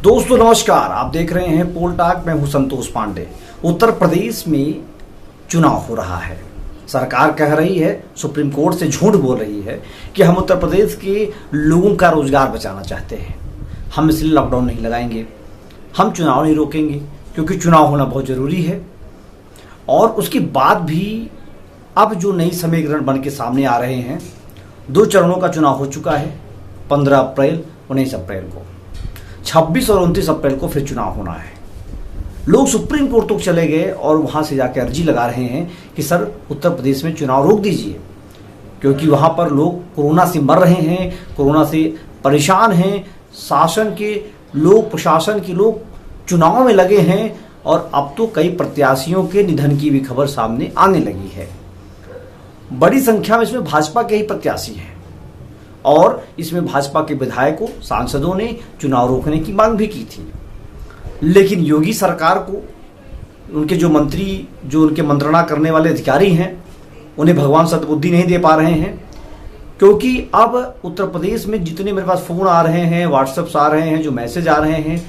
दोस्तों नमस्कार, आप देख रहे हैं पोल टॉक। मैं हूं संतोष पांडे। उत्तर प्रदेश में चुनाव हो रहा है। सरकार कह रही है, सुप्रीम कोर्ट से झूठ बोल रही है कि हम उत्तर प्रदेश के लोगों का रोजगार बचाना चाहते हैं, हम इसलिए लॉकडाउन नहीं लगाएंगे, हम चुनाव नहीं रोकेंगे क्योंकि चुनाव होना बहुत ज़रूरी है। और उसके बाद भी अब जो नई समीकरण बन के सामने आ रहे हैं, 2 चरणों का चुनाव हो चुका है। 15 अप्रैल, 19 अप्रैल को, 26 और 29 अप्रैल को फिर चुनाव होना है। लोग सुप्रीम कोर्ट तक चले गए और वहां से जाकर अर्जी लगा रहे हैं कि सर उत्तर प्रदेश में चुनाव रोक दीजिए, क्योंकि वहां पर लोग कोरोना से मर रहे हैं, कोरोना से परेशान हैं। शासन के लोग, प्रशासन के लोग चुनाव में लगे हैं और अब तो कई प्रत्याशियों के निधन की भी खबर सामने आने लगी है। बड़ी संख्या में इसमें भाजपा के ही प्रत्याशी हैं और इसमें भाजपा के विधायकों, सांसदों ने चुनाव रोकने की मांग भी की थी। लेकिन योगी सरकार को, उनके जो मंत्री, जो उनके मंत्रणा करने वाले अधिकारी हैं, उन्हें भगवान सद्बुद्धि नहीं दे पा रहे हैं, क्योंकि अब उत्तर प्रदेश में जितने मेरे पास फ़ोन आ रहे हैं, व्हाट्सएप्स आ रहे हैं, जो मैसेज आ रहे हैं,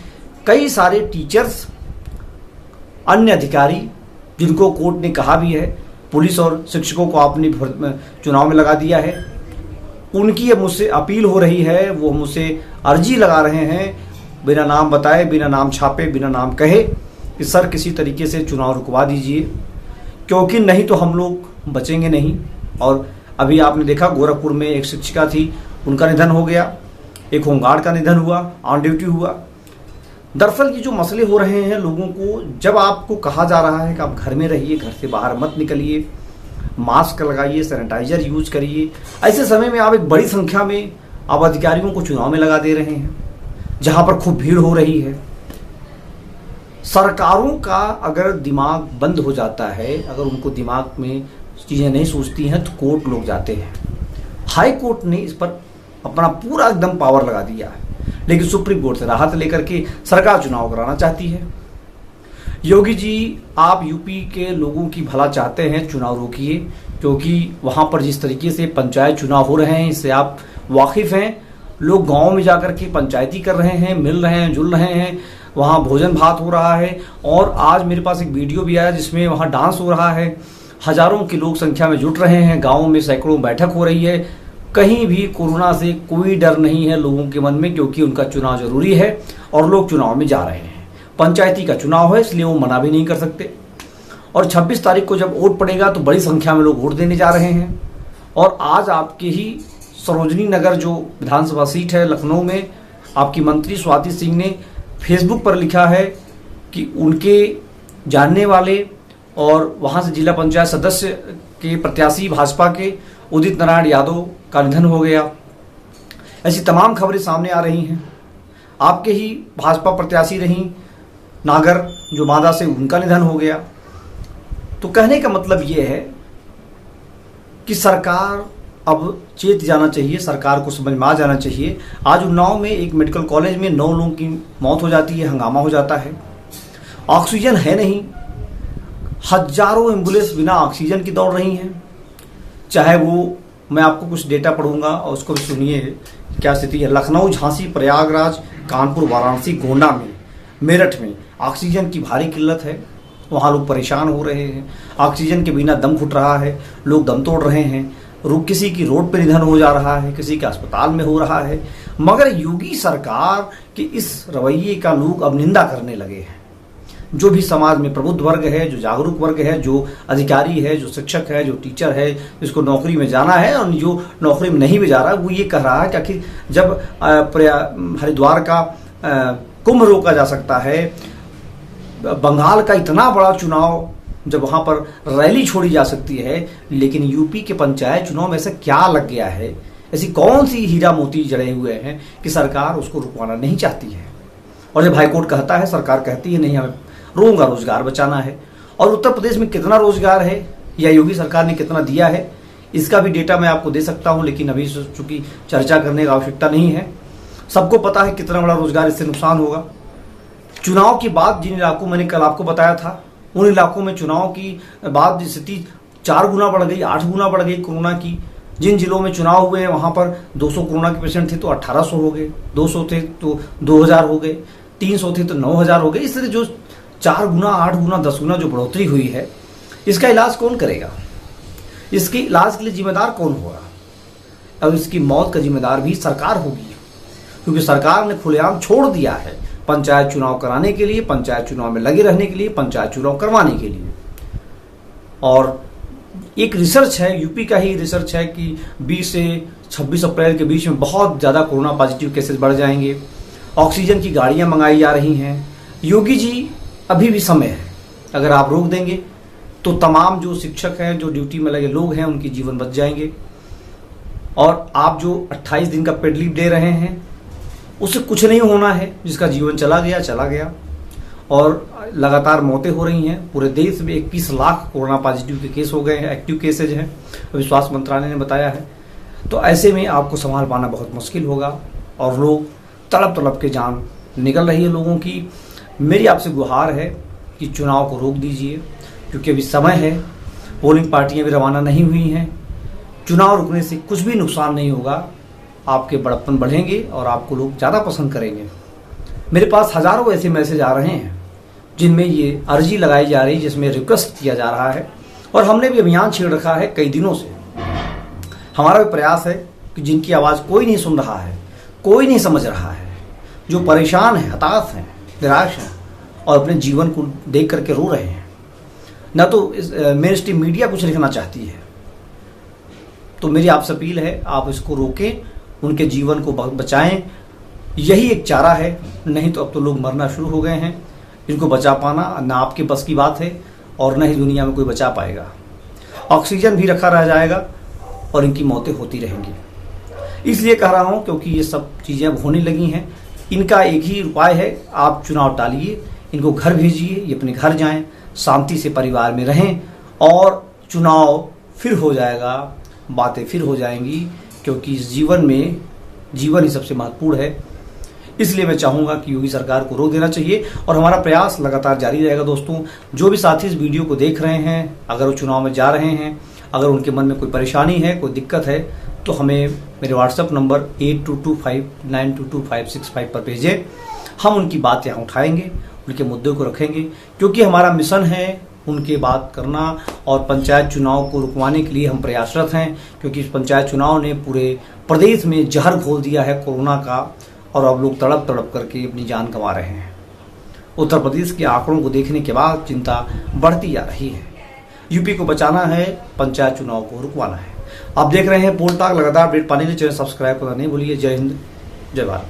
कई सारे टीचर्स, अन्य अधिकारी जिनको कोर्ट ने कहा भी है, पुलिस और शिक्षकों को आपने चुनाव में लगा दिया है, उनकी अब मुझसे अपील हो रही है, वो मुझसे अर्जी लगा रहे हैं बिना नाम बताए, बिना नाम छापे, बिना नाम कहे कि सर किसी तरीके से चुनाव रुकवा दीजिए, क्योंकि नहीं तो हम लोग बचेंगे नहीं। और अभी आपने देखा गोरखपुर में एक शिक्षिका थी, उनका निधन हो गया, एक होमगार्ड का निधन हुआ, ऑन ड्यूटी हुआ। दरअसल ये जो मसले हो रहे हैं लोगों को, जब आपको कहा जा रहा है कि आप घर में रहिए, घर से बाहर मत निकलिए, मास्क लगाइए, सैनिटाइजर यूज करिए, ऐसे समय में आप एक बड़ी संख्या में आप अधिकारियों को चुनाव में लगा दे रहे हैं जहां पर खूब भीड़ हो रही है। सरकारों का अगर दिमाग बंद हो जाता है, अगर उनको दिमाग में चीज़ें नहीं सोचती हैं, तो कोर्ट लोग जाते हैं। हाई कोर्ट ने इस पर अपना पूरा एकदम पावर लगा दिया है, लेकिन सुप्रीम कोर्ट से राहत लेकर के सरकार चुनाव कराना चाहती है। योगी जी, आप यूपी के लोगों की भला चाहते हैं, चुनाव रोकिए, क्योंकि वहाँ पर जिस तरीके से पंचायत चुनाव हो रहे हैं, इससे आप वाकिफ़ हैं। लोग गांव में जाकर के पंचायती कर रहे हैं, मिल रहे हैं, जुल रहे हैं, वहाँ भोजन भात हो रहा है। और आज मेरे पास एक वीडियो भी आया जिसमें वहाँ डांस हो रहा है, हजारों की लोग संख्या में जुट रहे हैं, गाँव में सैकड़ों बैठक हो रही है। कहीं भी कोरोना से कोई डर नहीं है लोगों के मन में, क्योंकि उनका चुनाव जरूरी है और लोग चुनाव में जा रहे हैं। पंचायती का चुनाव है, इसलिए वो मना भी नहीं कर सकते। और 26 तारीख को जब वोट पड़ेगा तो बड़ी संख्या में लोग वोट देने जा रहे हैं। और आज आपके ही सरोजनी नगर जो विधानसभा सीट है लखनऊ में, आपकी मंत्री स्वाति सिंह ने फेसबुक पर लिखा है कि उनके जानने वाले और वहाँ से जिला पंचायत सदस्य के प्रत्याशी भाजपा के उदित नारायण यादव का निधन हो गया। ऐसी तमाम खबरें सामने आ रही हैं। आपके ही भाजपा प्रत्याशी रहीं नागर, जो मादा से, उनका निधन हो गया। तो कहने का मतलब ये है कि सरकार अब चेत जाना चाहिए, सरकार को समझ में आ जाना चाहिए। आज उन्नाव में एक मेडिकल कॉलेज में 9 लोगों की मौत हो जाती है, हंगामा हो जाता है, ऑक्सीजन है नहीं, हजारों एम्बुलेंस बिना ऑक्सीजन की दौड़ रही हैं। चाहे वो, मैं आपको कुछ डेटा पढ़ूंगा और उसको भी सुनिए क्या स्थिति है। लखनऊ, झांसी, प्रयागराज, कानपुर, वाराणसी, गोंडा में, मेरठ में ऑक्सीजन की भारी किल्लत है। वहाँ लोग परेशान हो रहे हैं, ऑक्सीजन के बिना दम घुट रहा है, लोग दम तोड़ रहे हैं, किसी की रोड पे निधन हो जा रहा है, किसी के अस्पताल में हो रहा है। मगर योगी सरकार के इस रवैये का लोग अब निंदा करने लगे हैं। जो भी समाज में प्रबुद्ध वर्ग है, जो जागरूक वर्ग है, जो अधिकारी है, जो शिक्षक है, जो टीचर है, जिसको नौकरी में जाना है, और जो नौकरी में नहीं भी जा रहा, वो ये कह रहा है कि आखिर जब हरिद्वार का कुंभ रोका जा सकता है, बंगाल का इतना बड़ा चुनाव जब वहाँ पर रैली छोड़ी जा सकती है, लेकिन यूपी के पंचायत चुनाव में ऐसा क्या लग गया है, ऐसी कौन सी हीरा मोती जड़े हुए हैं कि सरकार उसको रुकवाना नहीं चाहती है। और जब हाईकोर्ट कहता है, सरकार कहती है नहीं, हमें लोगों का रोजगार बचाना है। और उत्तर प्रदेश में कितना रोजगार है या योगी सरकार ने कितना दिया है, इसका भी डेटा मैं आपको दे सकता हूं, लेकिन अभी चूंकि चर्चा करने की आवश्यकता नहीं है। सबको पता है कितना बड़ा रोजगार इससे नुकसान होगा। चुनाव के बाद जिन इलाकों, मैंने कल आपको बताया था, उन इलाकों में चुनाव की बाद स्थिति 4 गुना बढ़ गई, 8 गुना बढ़ गई कोरोना की। जिन जिलों में चुनाव हुए हैं वहां पर 200 कोरोना के पेशेंट थे तो 1800 हो गए, 200 थे तो 2000 हो गए, 300 थे तो 9,000 हो गए। इस तरह जो 4 गुना, 8 गुना, 10 गुना जो बढ़ोतरी हुई है, इसका इलाज कौन करेगा? इसके इलाज के लिए जिम्मेदार कौन होगा? और इसकी मौत का जिम्मेदार भी सरकार होगी, क्योंकि सरकार ने खुलेआम छोड़ दिया है पंचायत चुनाव कराने के लिए, पंचायत चुनाव में लगे रहने के लिए, पंचायत चुनाव करवाने के लिए। और एक रिसर्च है, यूपी का ही रिसर्च है कि 20 से 26 अप्रैल के बीच में बहुत ज़्यादा कोरोना पॉजिटिव केसेस बढ़ जाएंगे। ऑक्सीजन की गाड़ियां मंगाई जा रही हैं। योगी जी, अभी भी समय है, अगर आप रोक देंगे तो तमाम जो शिक्षक हैं, जो ड्यूटी में लगे लोग हैं, उनके जीवन बच जाएंगे। और आप जो 28 दिन का पेड लीव दे रहे हैं, उससे कुछ नहीं होना है। जिसका जीवन चला गया चला गया। और लगातार मौतें हो रही हैं। पूरे देश में 21 लाख कोरोना पॉजिटिव के केस हो गए हैं, एक्टिव केसेज हैं, अभी स्वास्थ्य मंत्रालय ने बताया है। तो ऐसे में आपको संभाल पाना बहुत मुश्किल होगा और लोग तड़प तड़प के जान निकल रही है लोगों की। मेरी आपसे गुहार है कि चुनाव को रोक दीजिए, क्योंकि अभी समय है, पोलिंग पार्टियां भी रवाना नहीं हुई हैं। चुनाव रुकने से कुछ भी नुकसान नहीं होगा, आपके बड़प्पन बढ़ेंगे और आपको लोग ज़्यादा पसंद करेंगे। मेरे पास हज़ारों ऐसे मैसेज आ रहे हैं जिनमें ये अर्जी लगाई जा रही है, जिसमें रिक्वेस्ट किया जा रहा है। और हमने भी अभियान छेड़ रखा है कई दिनों से। हमारा भी प्रयास है कि जिनकी आवाज़ कोई नहीं सुन रहा है, कोई नहीं समझ रहा है, जो परेशान है, हताश हैं, निराश हैं और अपने जीवन को देख करके रो रहे हैं, न तो मेन स्ट्रीम मीडिया कुछ लिखना चाहती है, तो मेरी आपसे अपील है, आप इसको रोकें, उनके जीवन को बचाएं। यही एक चारा है, नहीं तो अब तो लोग मरना शुरू हो गए हैं। इनको बचा पाना ना आपके बस की बात है और न ही दुनिया में कोई बचा पाएगा। ऑक्सीजन भी रखा रह जाएगा और इनकी मौतें होती रहेंगी। इसलिए कह रहा हूँ क्योंकि ये सब चीज़ें अब होने लगी हैं। इनका एक ही उपाय है, आप चुनाव टालिए, इनको घर भेजिए, ये अपने घर जाएं, शांति से परिवार में रहें और चुनाव फिर हो जाएगा, बातें फिर हो जाएंगी, क्योंकि इस जीवन में जीवन ही सबसे महत्वपूर्ण है। इसलिए मैं चाहूँगा कि योगी सरकार को रोक देना चाहिए और हमारा प्रयास लगातार जारी रहेगा। दोस्तों, जो भी साथी इस वीडियो को देख रहे हैं, अगर वो चुनाव में जा रहे हैं, अगर उनके मन में कोई परेशानी है, कोई दिक्कत है, तो हमें मेरे व्हाट्सएप नंबर 8225922565 पर भेजें। हम उनकी बात यहाँ उठाएंगे, उनके मुद्दों को रखेंगे, क्योंकि हमारा मिशन है उनके बात करना और पंचायत चुनाव को रुकवाने के लिए हम प्रयासरत हैं। क्योंकि इस पंचायत चुनाव ने पूरे प्रदेश में जहर घोल दिया है कोरोना का और अब लोग तड़प तड़प करके अपनी जान गंवा रहे हैं। उत्तर प्रदेश के आंकड़ों को देखने के बाद चिंता बढ़ती जा रही है। यूपी को बचाना है, पंचायत चुनाव को रुकवाना है। आप देख रहे हैं पोल टॉक। लगातार अपडेट पाने के लिए चैनल सब्सक्राइब करना नहीं भूलिए। जय हिंद, जय भारत।